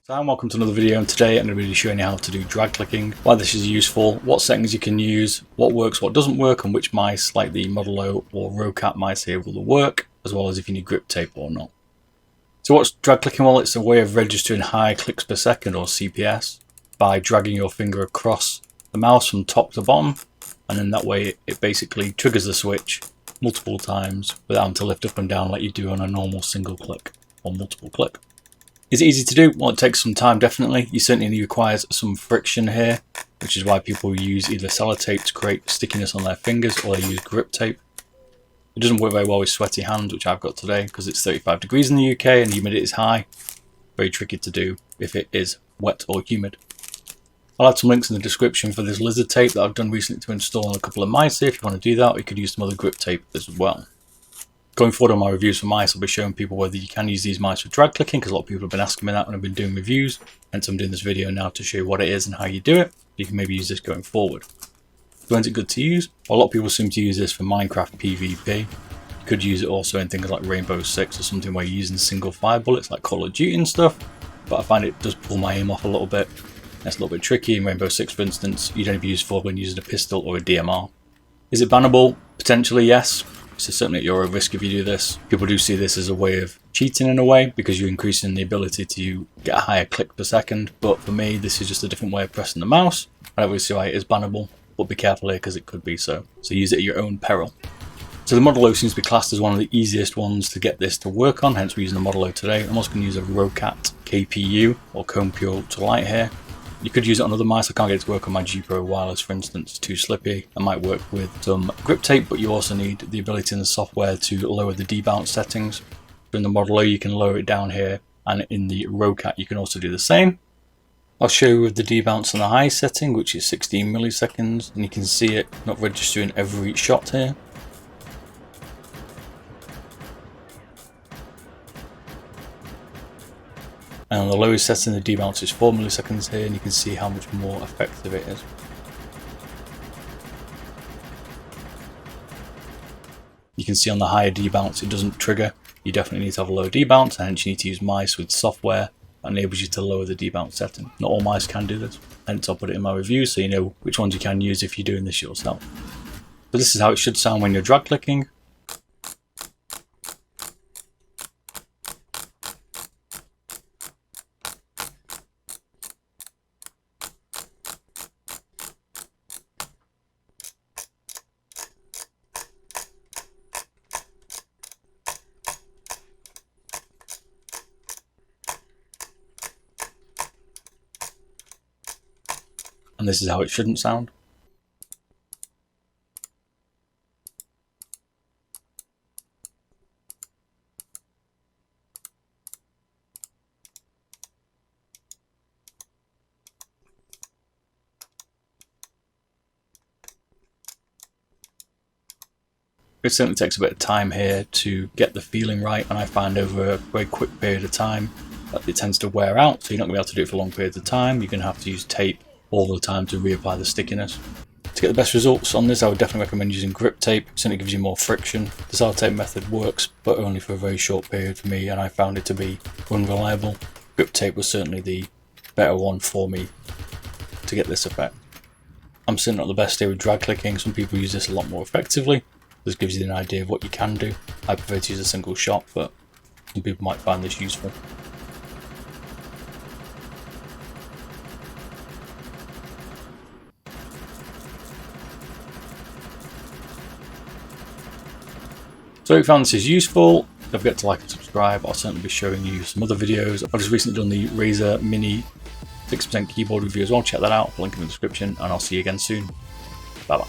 So welcome to another video, and today I'm going to be showing you how to do drag clicking, why this is useful, what settings you can use, what works, what doesn't work, and which mice like the Model O or Roccat mice are able to work, as well as if you need grip tape or not. So what's drag clicking? Well, it's a way of registering high clicks per second, or CPS, by dragging your finger across the mouse from top to bottom, and then that way it basically triggers the switch multiple times without having to lift up and down like you do on a normal single click or multiple click. Is it easy to do? Well, it takes some time, definitely. You certainly requires some friction here, which is why people use either sellotape to create stickiness on their fingers, or they use grip tape. It doesn't work very well with sweaty hands, which I've got today because it's 35 degrees in the UK and the humidity is high. Very tricky to do if it is wet or humid. I'll add some links in the description for this lizard tape that I've done recently to install on a couple of mice here if you want to do that, or you could use some other grip tape as well. Going forward on my reviews for mice, I'll be showing people whether you can use these mice for drag clicking, because a lot of people have been asking me that when I've been doing reviews, hence I'm doing this video now to show you what it is and how you do it. You can maybe use this going forward. So when's it good to use? Well, a lot of people seem to use this for Minecraft PvP. You could use it also in things like Rainbow Six or something where you're using single fire bullets like Call of Duty and stuff, but I find it does pull my aim off a little bit. That's a little bit tricky. In Rainbow Six, for instance, you'd only be used for when using a pistol or a DMR. Is it bannable? Potentially, yes. So certainly at your own risk if you do this. People do see this as a way of cheating in a way, because you're increasing the ability to get a higher click per second. But for me, this is just a different way of pressing the mouse. I don't really see why it is bannable, but be careful here because it could be so. So use it at your own peril. So the Model O seems to be classed as one of the easiest ones to get this to work on, hence we're using the Model O today. I'm also going to use a Roccat KPU or Comb Pure Ultralight here. You could use it on other mice. I can't get it to work on my G Pro Wireless, for instance. It's too slippy. It might work with some grip tape, but you also need the ability in the software to lower the debounce settings. In the Model O, you can lower it down here, and in the Roccat, you can also do the same. I'll show you with the debounce on the high setting, which is 16 milliseconds, and you can see it not registering every shot here. And on the lowest setting, the debounce is 4 milliseconds here, and you can see how much more effective it is. You can see on the higher debounce it doesn't trigger. You definitely need to have a low debounce, and hence you need to use mice with software that enables you to lower the debounce setting. Not all mice can do this, hence I'll put it in my review so you know which ones you can use if you're doing this yourself. But this is how it should sound when you're drag clicking. And this is how it shouldn't sound. It certainly takes a bit of time here to get the feeling right, and I find over a very quick period of time that it tends to wear out, so you're not going to be able to do it for long periods of time. You're going to have to use tape all the time to reapply the stickiness. To get the best results on this, I would definitely recommend using grip tape. It certainly gives you more friction. The sellotape method works, but only for a very short period for me, and I found it to be unreliable. Grip tape was certainly the better one for me to get this effect. I'm certainly not the best here with drag clicking. Some people use this a lot more effectively. This gives you an idea of what you can do. I prefer to use a single shot, but some people might find this useful. So if you found this is useful, don't forget to like and subscribe. I'll certainly be showing you some other videos. I've just recently done the Razer Mini 6% keyboard review as well. Check that out, link in the description, and I'll see you again soon. Bye bye.